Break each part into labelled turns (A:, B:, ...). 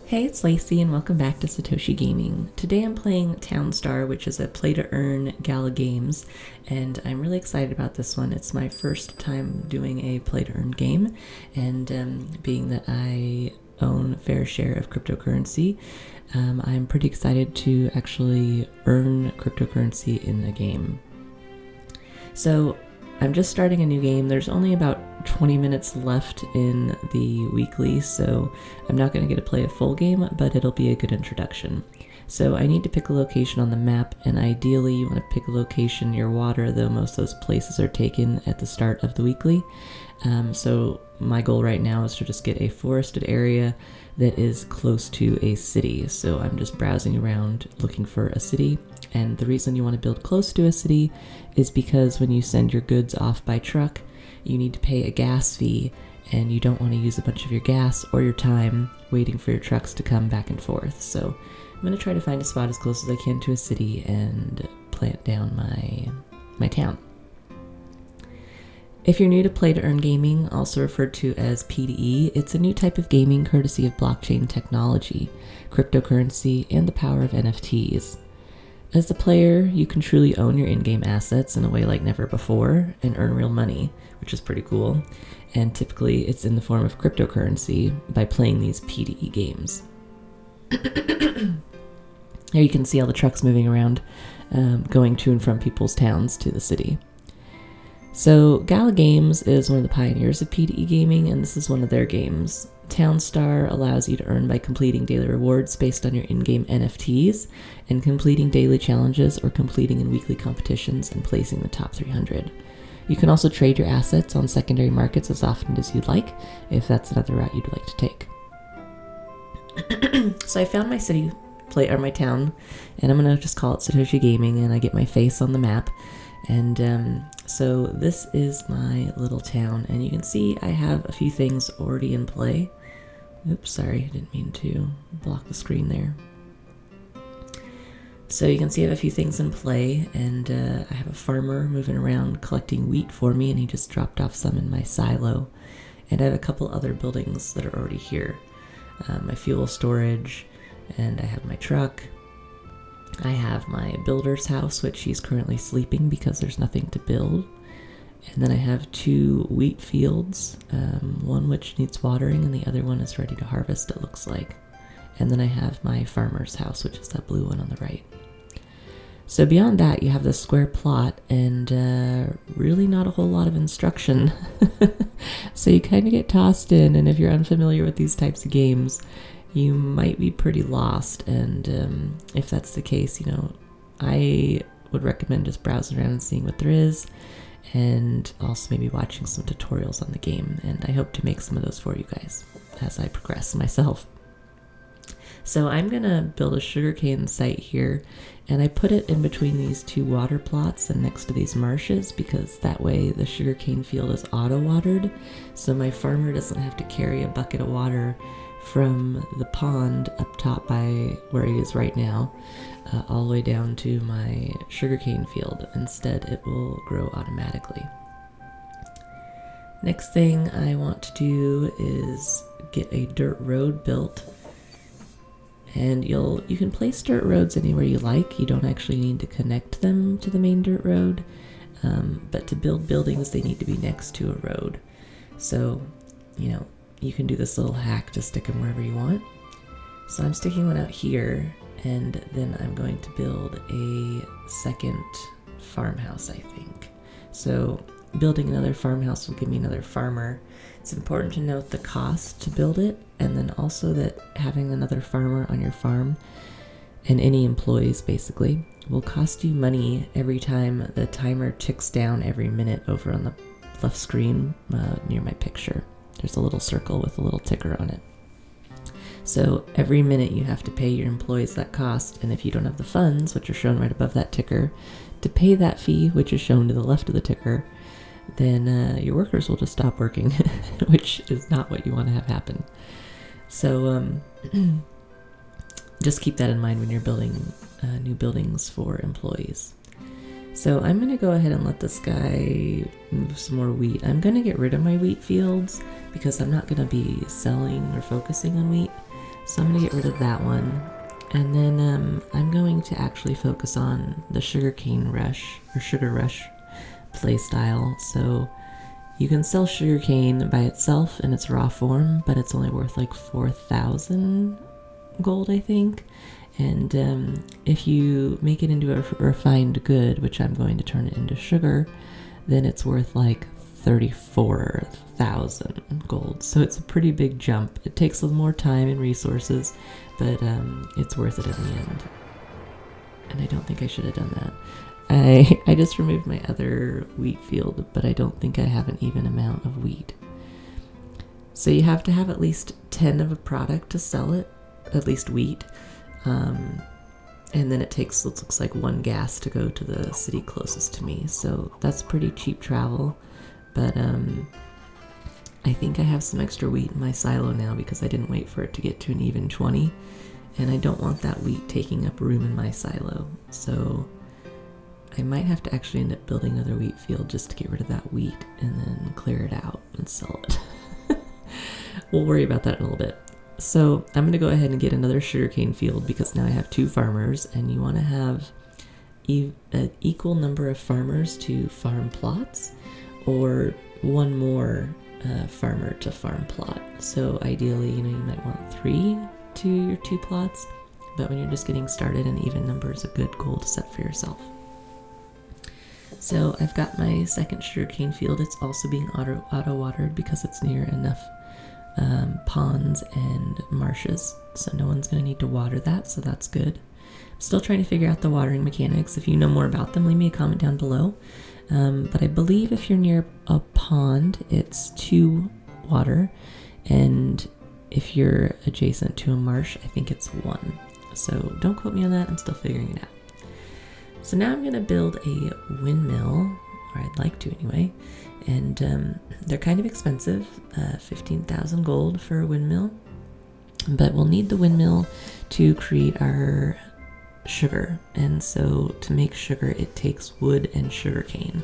A: Hey, it's Lacey and welcome back to Satoshi Gaming. Today I'm playing Townstar, which is a play-to-earn Gala Games, and I'm really excited about this one. It's my first time doing a play-to-earn game, and being that I own a fair share of cryptocurrency, I'm pretty excited to actually earn cryptocurrency in a game. So I'm just starting a new game. There's only about 20 minutes left in the weekly, so I'm not going to get to play a full game, but it'll be a good introduction. So I need to pick a location on the map, and ideally you want to pick a location near water, though most of those places are taken at the start of the weekly. So my goal right now is to just get a forested area that is close to a city. So I'm just browsing around looking for a city, and the reason you want to build close to a city is because when you send your goods off by truck, you need to pay a gas fee, and you don't want to use a bunch of your gas or your time waiting for your trucks to come back and forth. So I'm going to try to find a spot as close as I can to a city and plant down my town. If you're new to play-to-earn gaming, also referred to as PDE, it's a new type of gaming courtesy of blockchain technology, cryptocurrency, and the power of NFTs. As the player, you can truly own your in-game assets in a way like never before and earn real money, which is pretty cool. And typically it's in the form of cryptocurrency by playing these PDE games. Here you can see all the trucks moving around, going to and from people's towns to the city. So Gala Games is one of the pioneers of PDE gaming, and this is one of their games. Townstar allows you to earn by completing daily rewards based on your in-game NFTs, and completing daily challenges or completing in weekly competitions and placing the top 300. You can also trade your assets on secondary markets as often as you'd like, if that's another route you'd like to take. So I found my city, or my town, and I'm gonna just call it Satoshi Gaming, and I get my face on the map. And so this is my little town, and you can see I have a few things already in play. Oops, sorry, I didn't mean to block the screen there. So you can see I have a few things in play, and I have a farmer moving around collecting wheat for me, and he just dropped off some in my silo. And I have a couple other buildings that are already here. My fuel storage, and I have my truck. I have my builder's house, which he's currently sleeping because there's nothing to build. And then I have two wheat fields, one which needs watering and the other one is ready to harvest, it looks like. And then I have my farmer's house, which is that blue one on the right. So beyond that, you have this square plot and really not a whole lot of instruction. So you kind of get tossed in, and if you're unfamiliar with these types of games, you might be pretty lost. And if that's the case, I would recommend just browsing around and seeing what there is, and also maybe watching some tutorials on the game, and I hope to make some of those for you guys as I progress myself. So I'm gonna build a sugarcane site here, and I put it in between these two water plots and next to these marshes, because that way the sugarcane field is auto-watered, so my farmer doesn't have to carry a bucket of water from the pond up top by where he is right now, all the way down to my sugarcane field. Instead, it will grow automatically. Next thing I want to do is get a dirt road built. And you can place dirt roads anywhere you like. You don't actually need to connect them to the main dirt road, but to build buildings, they need to be next to a road. So, you can do this little hack to stick them wherever you want. So I'm sticking one out here, and then I'm going to build a second farmhouse, I think. So building another farmhouse will give me another farmer. It's important to note the cost to build it, and then also that having another farmer on your farm, and any employees basically, will cost you money every time the timer ticks down every minute over on the left screen near my picture. There's a little circle with a little ticker on it. So every minute you have to pay your employees that cost, and if you don't have the funds, which are shown right above that ticker, to pay that fee, which is shown to the left of the ticker, then your workers will just stop working, which is not what you want to have happen. So just keep that in mind when you're building new buildings for employees. So I'm going to go ahead and let this guy move some more wheat. I'm going to get rid of my wheat fields because I'm not going to be selling or focusing on wheat. So I'm gonna get rid of that one. And then I'm going to actually focus on the sugarcane rush, or sugar rush playstyle. So you can sell sugarcane by itself in its raw form, but it's only worth like 4,000 gold, I think. And if you make it into a refined good, which I'm going to turn it into sugar, then it's worth like 34,000 gold. So it's a pretty big jump. It takes a little more time and resources, but it's worth it in the end. And I don't think I should have done that. I just removed my other wheat field, but I don't think I have an even amount of wheat. So you have to have at least 10 of a product to sell it, at least wheat. And then it takes, it looks like 1 gas to go to the city closest to me. So that's pretty cheap travel. But I think I have some extra wheat in my silo now because I didn't wait for it to get to an even 20. And I don't want that wheat taking up room in my silo. So I might have to actually end up building another wheat field just to get rid of that wheat and then clear it out and sell it. We'll worry about that in a little bit. So I'm going to go ahead and get another sugarcane field because now I have 2 farmers, and you want to have an equal number of farmers to farm plots, or 1 more farmer to farm plot. So ideally, you might want 3 to your 2 plots, but when you're just getting started, an even number is a good goal to set for yourself. So I've got my second sugarcane field. It's also being auto-watered because it's near enough ponds and marshes, so no one's going to need to water that, so that's good. I'm still trying to figure out the watering mechanics. If you know more about them, leave me a comment down below. But I believe if you're near a pond, it's 2 water, and if you're adjacent to a marsh, I think it's 1. So don't quote me on that, I'm still figuring it out. So now I'm going to build a windmill, or I'd like to anyway, and they're kind of expensive, 15,000 gold for a windmill, but we'll need the windmill to create our sugar, and so to make sugar it takes wood and sugar cane.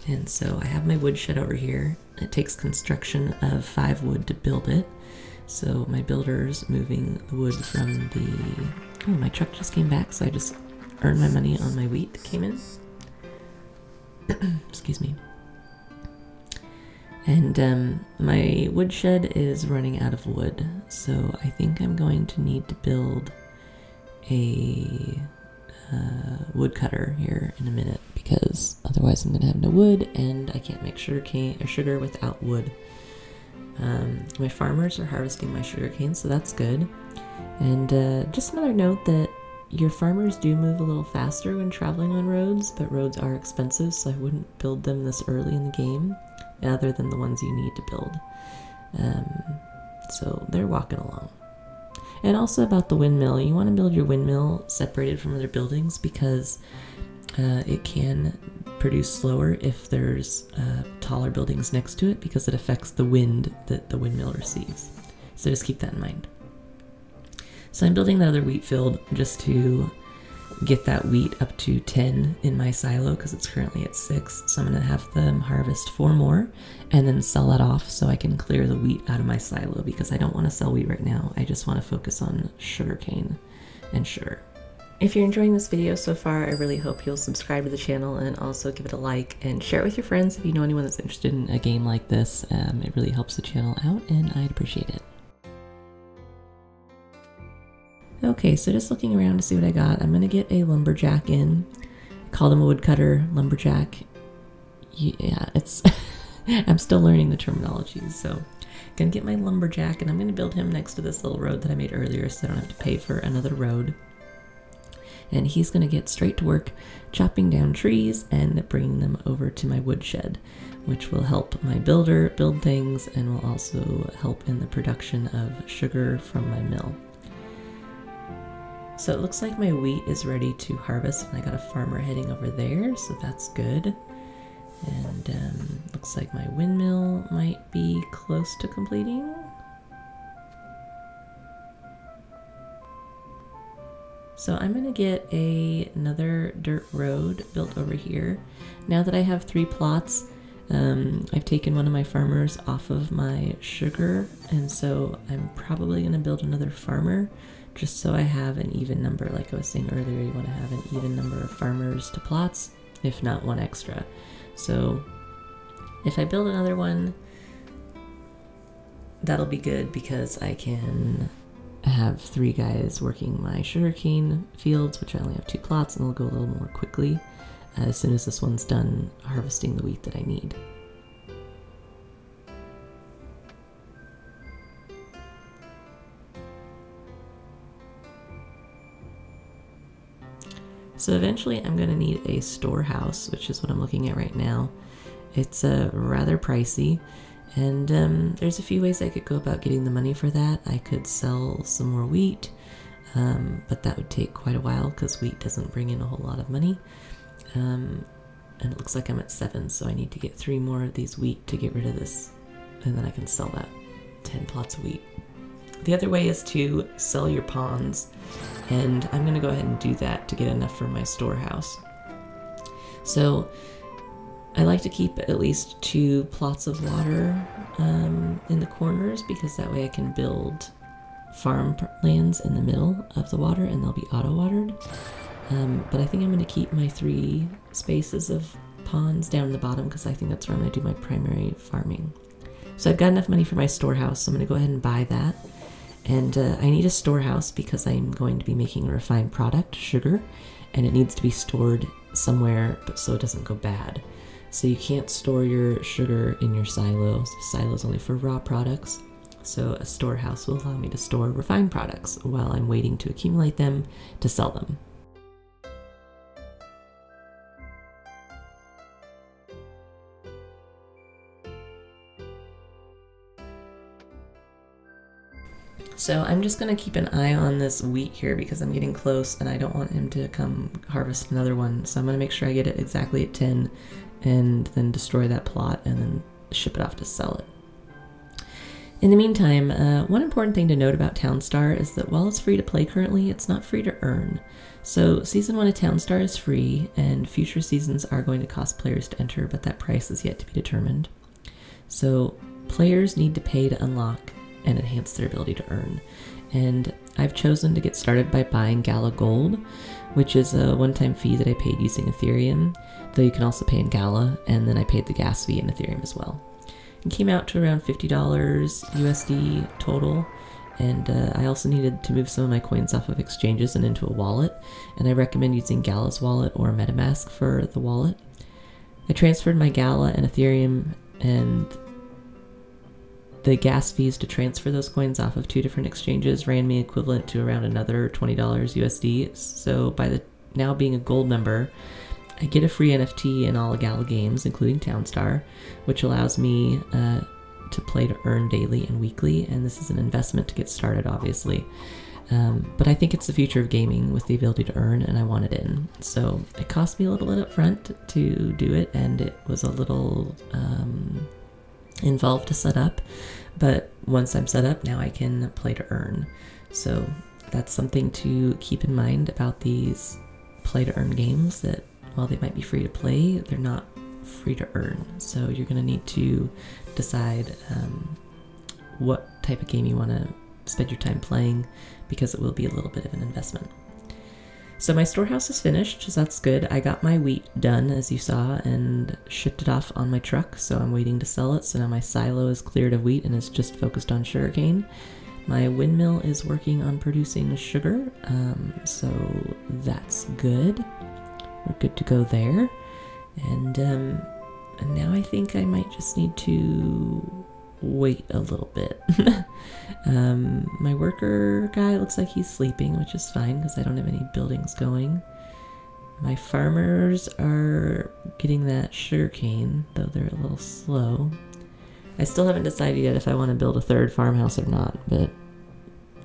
A: And so I have my wood shed over here. It takes construction of 5 wood to build it, so my builder's moving the wood from the... Oh, my truck just came back, so I just earned my money on my wheat that came in. Excuse me. And my woodshed is running out of wood, so I think I'm going to need to build a woodcutter here in a minute, because otherwise I'm going to have no wood, and I can't make sugar without wood. My farmers are harvesting my sugarcane, so that's good. And just another note that your farmers do move a little faster when traveling on roads, but roads are expensive, so I wouldn't build them this early in the game, other than the ones you need to build. So they're walking along. And also about the windmill, you want to build your windmill separated from other buildings because it can produce slower if there's taller buildings next to it, because it affects the wind that the windmill receives. So just keep that in mind. So I'm building that other wheat field just to get that wheat up to 10 in my silo, because it's currently at 6. So I'm going to have them harvest 4 more and then sell that off so I can clear the wheat out of my silo, because I don't want to sell wheat right now. I just want to focus on sugarcane and sugar. If you're enjoying this video so far, I really hope you'll subscribe to the channel and also give it a like and share it with your friends if you know anyone that's interested in a game like this. It really helps the channel out and I'd appreciate it. Okay, so just looking around to see what I got. I'm going to get a lumberjack in. Call them a woodcutter, lumberjack. Yeah, it's... I'm still learning the terminology, so... Gonna get my lumberjack, and I'm going to build him next to this little road that I made earlier so I don't have to pay for another road. And he's going to get straight to work chopping down trees and bringing them over to my woodshed, which will help my builder build things and will also help in the production of sugar from my mill. So it looks like my wheat is ready to harvest, and I got a farmer heading over there, so that's good. And looks like my windmill might be close to completing. So I'm going to get another dirt road built over here. Now that I have 3 plots, I've taken one of my farmers off of my sugar, and so I'm probably going to build another farmer just so I have an even number. Like I was saying earlier, you want to have an even number of farmers to plots, if not one extra. So if I build another one, that'll be good because I can have 3 guys working my sugarcane fields, which I only have 2 plots, and it'll go a little more quickly as soon as this one's done harvesting the wheat that I need. So eventually I'm going to need a storehouse, which is what I'm looking at right now. It's rather pricey, and there's a few ways I could go about getting the money for that. I could sell some more wheat, but that would take quite a while because wheat doesn't bring in a whole lot of money. And it looks like I'm at 7, so I need to get 3 more of these wheat to get rid of this, and then I can sell that 10 plots of wheat. The other way is to sell your ponds, and I'm going to go ahead and do that to get enough for my storehouse. So I like to keep at least 2 plots of water in the corners, because that way I can build farm lands in the middle of the water and they'll be auto-watered. But I think I'm going to keep my 3 spaces of ponds down the bottom because I think that's where I'm going to do my primary farming. So I've got enough money for my storehouse, so I'm going to go ahead and buy that. And I need a storehouse because I'm going to be making a refined product, sugar, and it needs to be stored somewhere so it doesn't go bad. So you can't store your sugar in your silos. Silos only for raw products. So a storehouse will allow me to store refined products while I'm waiting to accumulate them to sell them. So I'm just going to keep an eye on this wheat here because I'm getting close and I don't want him to come harvest another one. So I'm going to make sure I get it exactly at 10 and then destroy that plot and then ship it off to sell it. In the meantime, one important thing to note about Townstar is that while it's free to play currently, it's not free to earn. So Season 1 of Townstar is free, and future seasons are going to cost players to enter, but that price is yet to be determined. So players need to pay to unlock and enhance their ability to earn. And I've chosen to get started by buying Gala Gold, which is a one-time fee that I paid using Ethereum, though you can also pay in Gala, and then I paid the gas fee in Ethereum as well. It came out to around $50 USD total, and I also needed to move some of my coins off of exchanges and into a wallet, and I recommend using Gala's wallet or MetaMask for the wallet. I transferred my Gala and Ethereum and the gas fees to transfer those coins off of 2 different exchanges ran me equivalent to around another $20 USD. So by the now being a gold member, I get a free NFT in all of Gala Games, including Townstar, which allows me to play to earn daily and weekly, and this is an investment to get started, obviously. But I think it's the future of gaming with the ability to earn, and I want it in. So it cost me a little bit up front to do it, and it was a little involved to set up, but once I'm set up, now I can play to earn. So that's something to keep in mind about these play to earn games, that while they might be free to play, they're not free to earn. So you're going to need to decide what type of game you want to spend your time playing, because it will be a little bit of an investment. So my storehouse is finished, so that's good. I got my wheat done, as you saw, and shipped it off on my truck, so I'm waiting to sell it. So now my silo is cleared of wheat and is just focused on sugarcane. My windmill is working on producing sugar, so that's good. We're good to go there. And now I think I might just need to wait a little bit. My worker guy looks like he's sleeping, which is fine because I don't have any buildings going. My farmers are getting that sugarcane, though they're a little slow. I still haven't decided yet if I want to build a 3rd farmhouse or not, but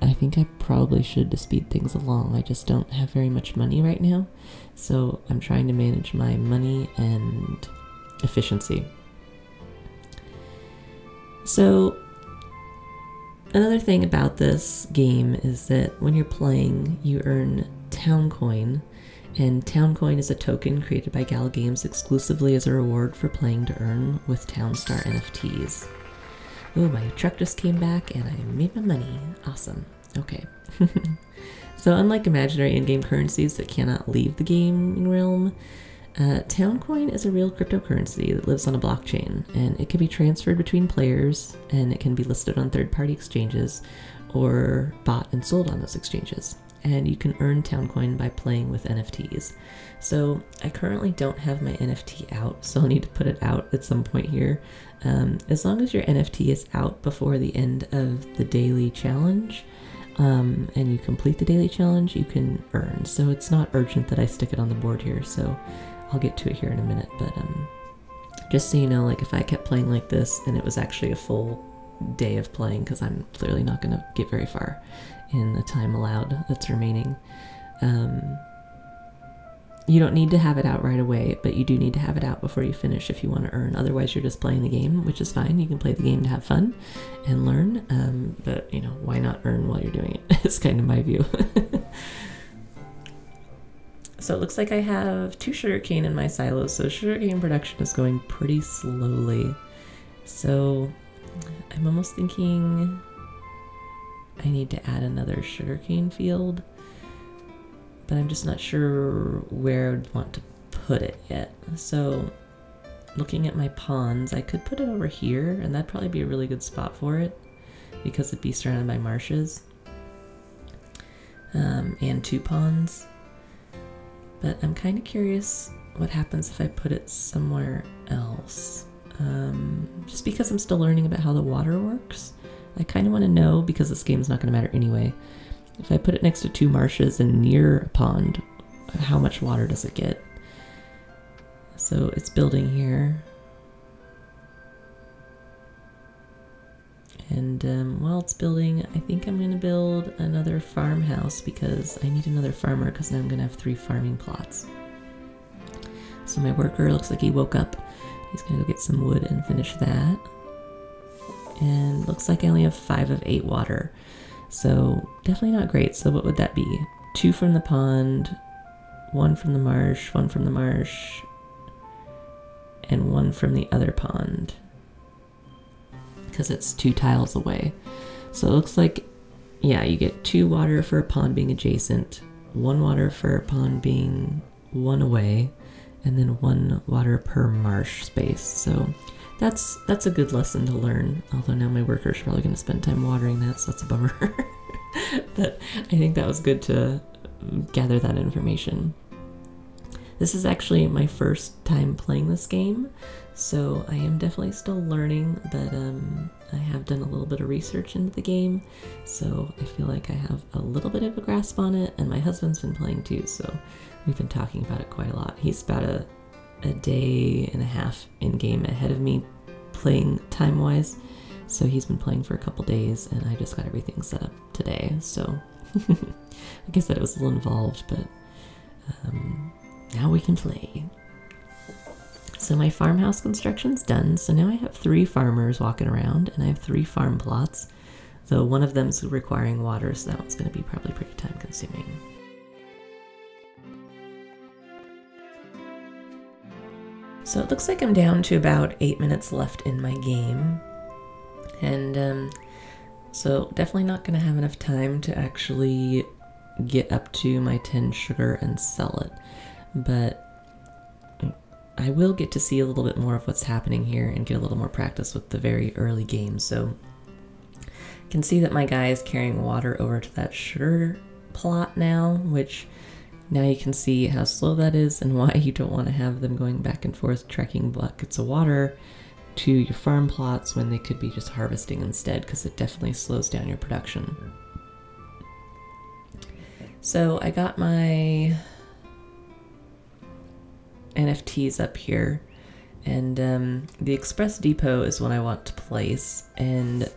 A: I think I probably should to speed things along. I just don't have very much money right now, so I'm trying to manage my money and efficiency. So another thing about this game is that when you're playing, you earn town coin, And Town Coin is a token created by Gala Games exclusively as a reward for playing to earn with Town Star NFTs. Oh, my truck just came back and I made my money. Awesome. Okay. So unlike imaginary in-game currencies that cannot leave the gaming realm, Town Coin is a real cryptocurrency that lives on a blockchain, and it can be transferred between players, and it can be listed on third-party exchanges or bought and sold on those exchanges. And you can earn Town Coin by playing with NFTs. So I currently don't have my NFT out, so I'll need to put it out at some point here. As long as your NFT is out before the end of the daily challenge, and you complete the daily challenge, you can earn. So it's not urgent that I stick it on the board here, so I'll get to it here in a minute. But just so you know, like if I kept playing like this and it was actually a full day of playing, because I'm clearly not going to get very far in the time allowed that's remaining, you don't need to have it out right away, but you do need to have it out before you finish if you want to earn. Otherwise you're just playing the game, which is fine. You can play the game to have fun and learn, but you know, why not earn while you're doing it? It's kind of my view. So it looks like I have 2 sugarcane in my silos, so sugarcane production is going pretty slowly. So I'm almost thinking I need to add another sugarcane field, but I'm just not sure where I would want to put it yet. So looking at my ponds, I could put it over here, and that'd probably be a really good spot for it because it'd be surrounded by marshes and 2 ponds. But I'm kind of curious what happens if I put it somewhere else. Just because I'm still learning about how the water works, I kind of want to know, because this game's not going to matter anyway, if I put it next to 2 marshes and near a pond, how much water does it get? So it's building here. And while it's building, I think I'm going to build another farmhouse because I need another farmer, because now I'm going to have 3 farming plots. So my worker looks like he woke up. He's going to go get some wood and finish that. And looks like I only have 5 of 8 water. So definitely not great. So what would that be? 2 from the pond, 1 from the marsh, 1 from the marsh, and 1 from the other pond, because it's 2 tiles away. So it looks like, yeah, you get 2 water for a pond being adjacent, 1 water for a pond being 1 away, and then 1 water per marsh space. So that's a good lesson to learn, although now my workers are probably going to spend time watering that, so that's a bummer. But I think that was good to gather that information. This is actually my first time playing this game, so I am definitely still learning, but I have done a little bit of research into the game, so I feel like I have a little bit of a grasp on it, and my husband's been playing too, so we've been talking about it quite a lot. He's about a day and a half in-game ahead of me playing time-wise, so he's been playing for a couple days, and I just got everything set up today, so like I said, it was a little involved, but now we can play. So my farmhouse construction's done, so now I have 3 farmers walking around, and I have 3 farm plots, though one of them's requiring water, so that one's going to be probably pretty time consuming. So it looks like I'm down to about 8 minutes left in my game, and so definitely not going to have enough time to actually get up to my 10 sugar and sell it, but I will get to see a little bit more of what's happening here and get a little more practice with the very early game. So you can see that my guy is carrying water over to that sugar plot now, which now you can see how slow that is and why you don't want to have them going back and forth trekking buckets of water to your farm plots when they could be just harvesting instead, because it definitely slows down your production. So I got my NFTs up here, and the Express Depot is what I want to place, and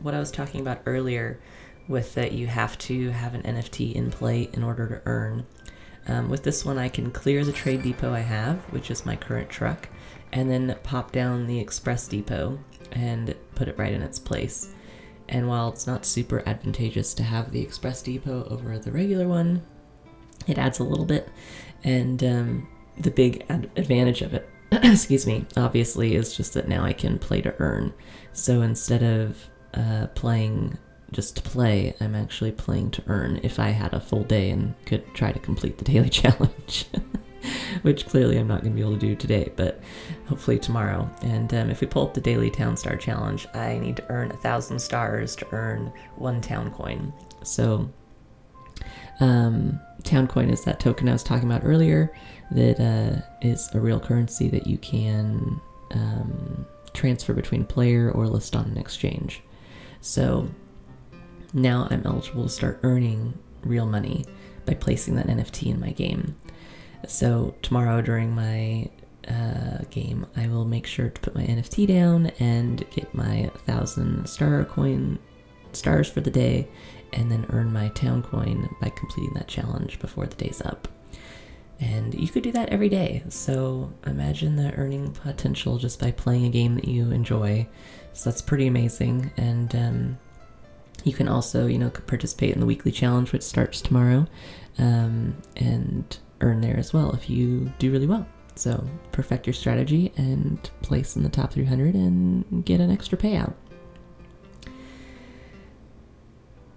A: what I was talking about earlier with that you have to have an NFT in play in order to earn. With this one I can clear the trade depot I have, which is my current truck, and then pop down the Express Depot and put it right in its place. And while it's not super advantageous to have the Express Depot over the regular one, It adds a little bit, and the big advantage of it, excuse me, obviously is just that now I can play to earn. So instead of playing just to play, I'm actually playing to earn if I had a full day and could try to complete the daily challenge. Which clearly I'm not going to be able to do today, but hopefully tomorrow. And if we pull up the daily town star challenge, I need to earn 1,000 stars to earn 1 town coin. So town coin is that token I was talking about earlier that is a real currency that you can transfer between player or list on an exchange. So now I'm eligible to start earning real money by placing that NFT in my game. So tomorrow during my game, I will make sure to put my NFT down and get my 1,000 stars for the day, and then earn my town coin by completing that challenge before the day's up. And you could do that every day. So imagine the earning potential just by playing a game that you enjoy. So that's pretty amazing. And you can also, participate in the weekly challenge, which starts tomorrow, and earn there as well if you do really well. So perfect your strategy and place in the top 300 and get an extra payout.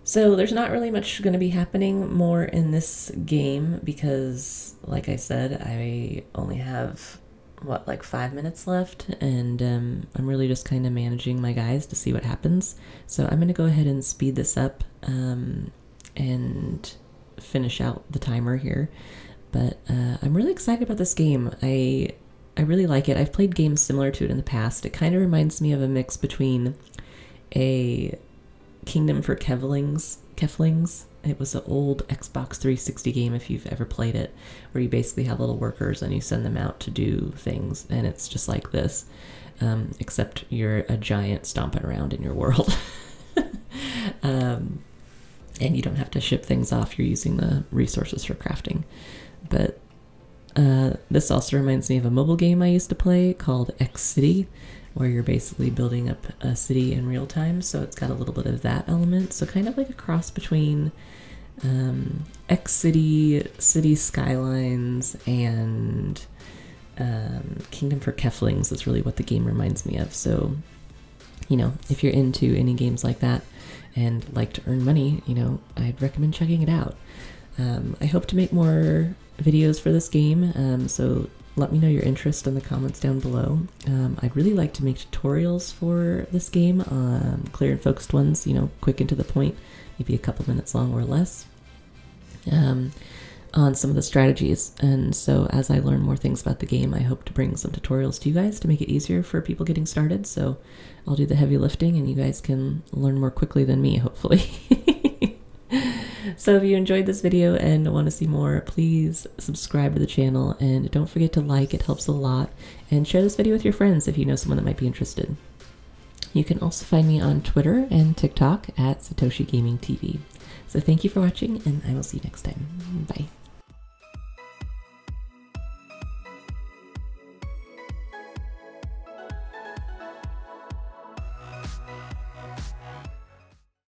A: So there's not really much going to be happening more in this game because, like I said, I only have, like 5 minutes left, and I'm really just kind of managing my guys to see what happens. So I'm going to go ahead and speed this up and finish out the timer here. But I'm really excited about this game. I really like it. I've played games similar to it in the past. It kind of reminds me of a mix between a Kingdom for Keflings. It was an old Xbox 360 game, if you've ever played it, where you basically have little workers and you send them out to do things, and it's just like this, except you're a giant stomping around in your world. And you don't have to ship things off, you're using the resources for crafting. But this also reminds me of a mobile game I used to play called X City, where you're basically building up a city in real time, so it's got a little bit of that element. So kind of like a cross between X City, City Skylines, and Kingdom for Keflings is really what the game reminds me of. So, if you're into any games like that and like to earn money, I'd recommend checking it out. I hope to make more videos for this game, so let me know your interest in the comments down below. I'd really like to make tutorials for this game, clear and focused ones, quick and to the point, maybe a couple minutes long or less, on some of the strategies. And so as I learn more things about the game, I hope to bring some tutorials to you guys to make it easier for people getting started. So I'll do the heavy lifting and you guys can learn more quickly than me, hopefully. So if you enjoyed this video and want to see more, please subscribe to the channel, and don't forget to like, it helps a lot, and share this video with your friends if you know someone that might be interested. You can also find me on Twitter and TikTok at Satoshi Gaming TV. So thank you for watching, and I will see you next time. Bye.